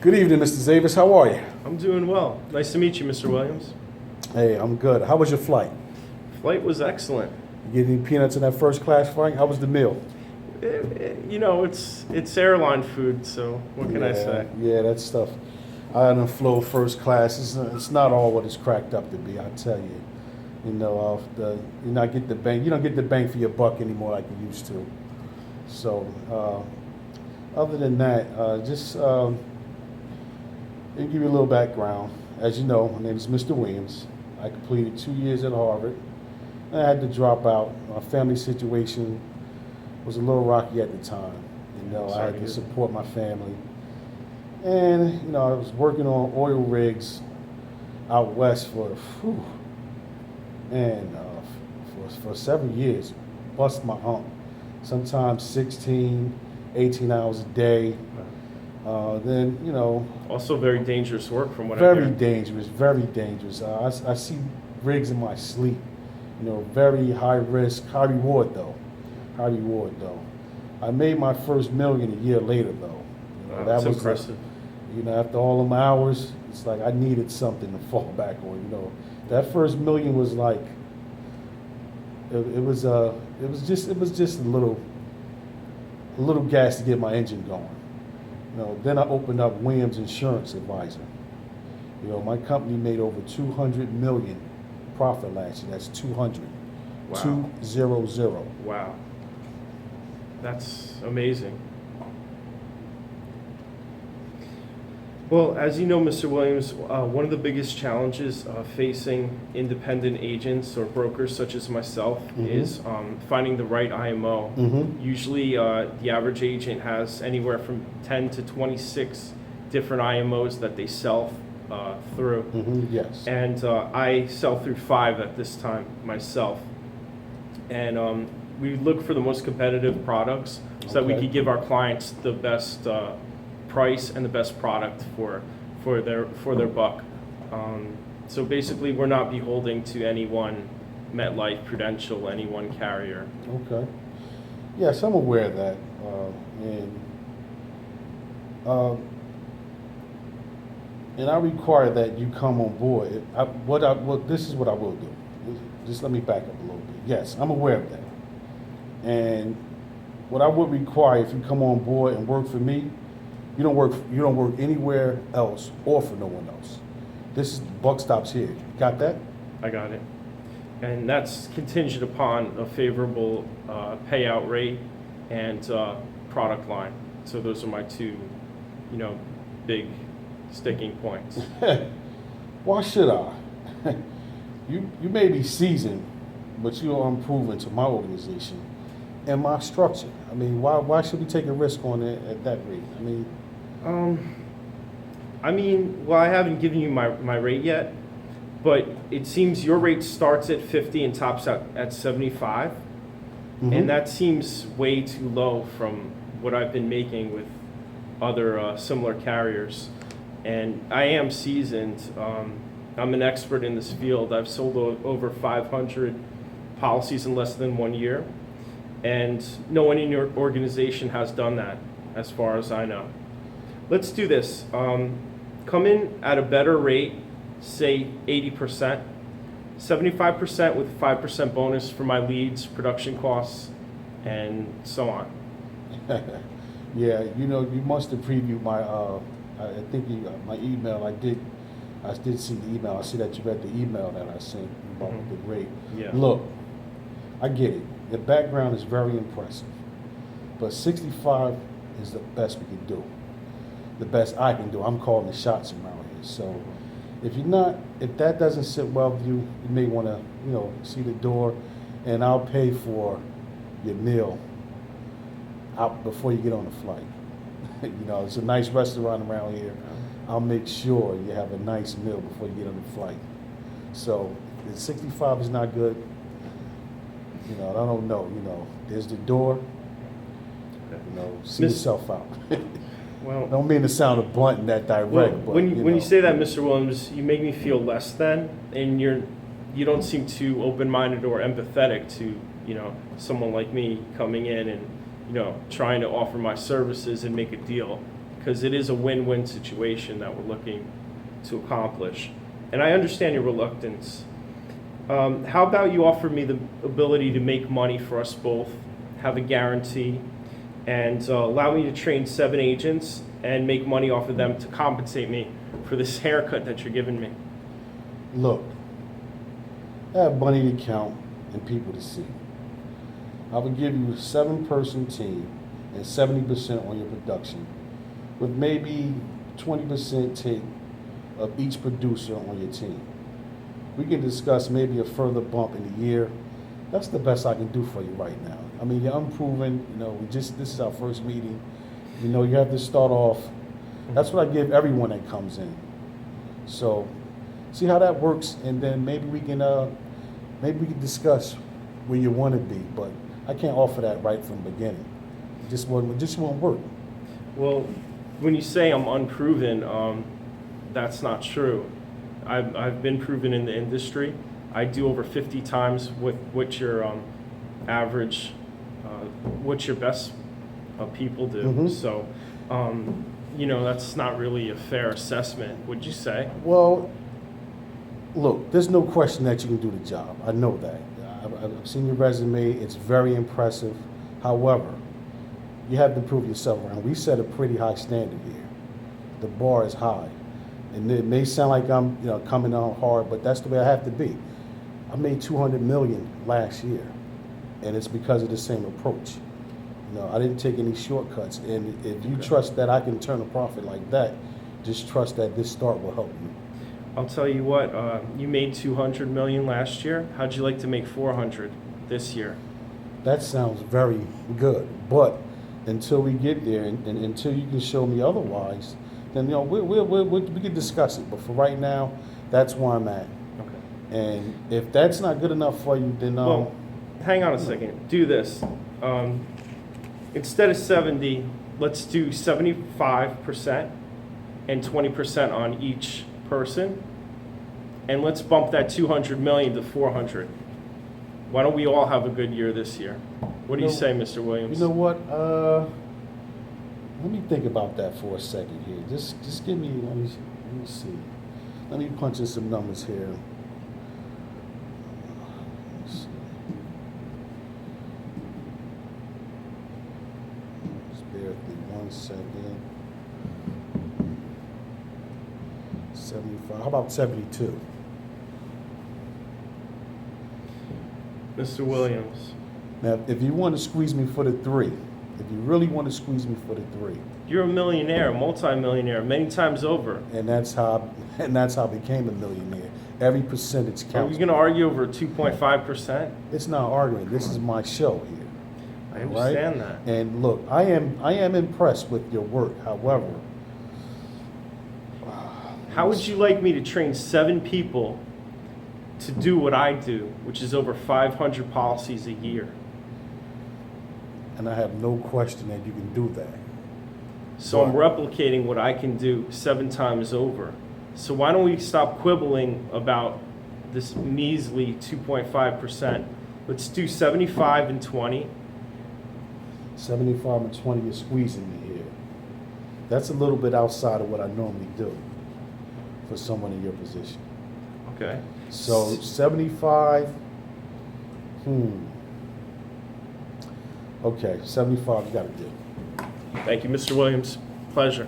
Good evening, Mr. Davis. How are you? I'm doing well. Nice to meet you, Mr. Williams. Hey, I'm good. How was your flight? Flight was excellent. You get any peanuts in that first class flight? How was the meal? It's airline food, so what can I say? Yeah, that stuff. I done flew first class. It's not all what it's cracked up to be. I tell you. You know, you not get the bang. You don't get the bang for your buck anymore like you used to. So, other than that, let me give you a little background. As you know, my name is Mr. Williams. I completed 2 years at Harvard. I had to drop out. My family situation was a little rocky at the time. You know, I had to support my family. And, you know, I was working on oil rigs out west for several years. Bust my hump. Sometimes 16, 18 hours a day. Then, you know. Also very dangerous work from what I hear. Very dangerous. I see rigs in my sleep. You know, very high risk, high reward though. I made my first million a year later though. You know, that's impressive. After all them hours, it's like I needed something to fall back on. You know, that first million was like, it was just a little gas to get my engine going. You know, then I opened up Williams Insurance Advisor. You know, my company made over 200 million profit last year. That's 200. Wow. 200. Wow. That's amazing. Well, as you know, Mr. Williams, one of the biggest challenges facing independent agents or brokers such as myself is finding the right IMO. Usually, the average agent has anywhere from 10 to 26 different IMOs that they sell through. Yes. And I sell through 5 at this time myself. And we look for the most competitive products so that we could give our clients the best price and the best product for their buck. So basically, we're not beholden to any one MetLife, Prudential, any one carrier. Okay. Yes, I'm aware of that. And I require that you come on board. This is what I will do. Just let me back up a little bit. Yes, I'm aware of that. And what I would require if you come on board and work for me, you don't work anywhere else or for no one else. Buck stops here. Got that? I got it. And that's contingent upon a favorable payout rate and product line. So those are my 2, big sticking points. Why should I? You may be seasoned, but you are unproven to my organization and my structure. I mean, why should we take a risk on it at that rate? Well, I haven't given you my rate yet, but it seems your rate starts at 50 and tops out at 75, and that seems way too low from what I've been making with other similar carriers. And I am seasoned. I'm an expert in this field. I've sold over 500 policies in less than 1 year, and no one in your organization has done that, as far as I know. Let's do this. Come in at a better rate, say 80%, 75% with 5% bonus for my leads, production costs, and so on. Yeah, you must have previewed my. My email. I did see the email. I see that you read the email that I sent about the rate. Yeah. Look, I get it. Your background is very impressive, but 65 is the best we can do. The best I can do. I'm calling the shots around here. So if that doesn't sit well with you, you may want to, see the door, and I'll pay for your meal out before you get on the flight. It's a nice restaurant around here. I'll make sure you have a nice meal before you get on the flight. So if 65 is not good, I don't know. There's the door. See yourself out. Well, don't mean to sound blunt and that direct, but when you say that, Mr. Williams, you make me feel less than, and you don't seem too open-minded or empathetic to someone like me coming in and trying to offer my services and make a deal. because it is a win-win situation that we're looking to accomplish. And I understand your reluctance. How about you offer me the ability to make money for us both, have a guarantee, and allow me to train 7 agents and make money off of them to compensate me for this haircut that you're giving me? Look, I have money to count and people to see. I would give you a 7-person team and 70% on your production, with maybe 20% take of each producer on your team. We can discuss maybe a further bump in a year. That's the best I can do for you right now. I mean, you're unproven, this is our first meeting. You have to start off. That's what I give everyone that comes in. So see how that works, and then maybe we can discuss where you want to be, but I can't offer that right from the beginning. It just won't work. Well, when you say I'm unproven, that's not true. I've been proven in the industry. I do over 50 times what your average, what your best people do. Mm-hmm. So, that's not really a fair assessment, would you say? Well, look, there's no question that you can do the job. I know that. I've seen your resume. It's very impressive. However, you have to prove yourself around. We set a pretty high standard here. The bar is high. And it may sound like I'm coming on hard, but that's the way I have to be. I made $200 million last year, and it's because of the same approach. I didn't take any shortcuts. And if you trust that I can turn a profit like that, just trust that this start will help you. I'll tell you what, you made $200 million last year. How'd you like to make $400 this year? That sounds very good, but until we get there and until you can show me otherwise, then we can discuss it. But for right now, that's where I'm at. Okay. And if that's not good enough for you, then Well, hang on a second. Do this. Instead of 70, let's do 75% and 20% on each person, and let's bump that 200 million to 400. Why don't we all have a good year this year? What do you say, Mr. Williams? You know what? Let me think about that for a second here. Just give me. Let me see. Let me punch in some numbers here. Let's see. Just bear with me 1 second. 75. How about 72? Mr. Williams, Now, if you want to squeeze me for the 3, if you really want to squeeze me for the 3, you're a millionaire, multi-millionaire, many times over. and that's how I became a millionaire. Every percentage Are counts. we going to argue over 2.5%? It's not arguing. This is my show here. I understand right? that. And look, I am impressed with your work. However, How would you like me to train 7 people to do what I do, which is over 500 policies a year? and I have no question that you can do that. So I'm replicating what I can do 7 times over. So why don't we stop quibbling about this measly 2.5%? Let's do 75 and 20. 75 and 20 is squeezing me here. That's a little bit outside of what I normally do for someone in your position. Okay. So 75, Okay, 75 you got to do. Thank you, Mr. Williams. Pleasure.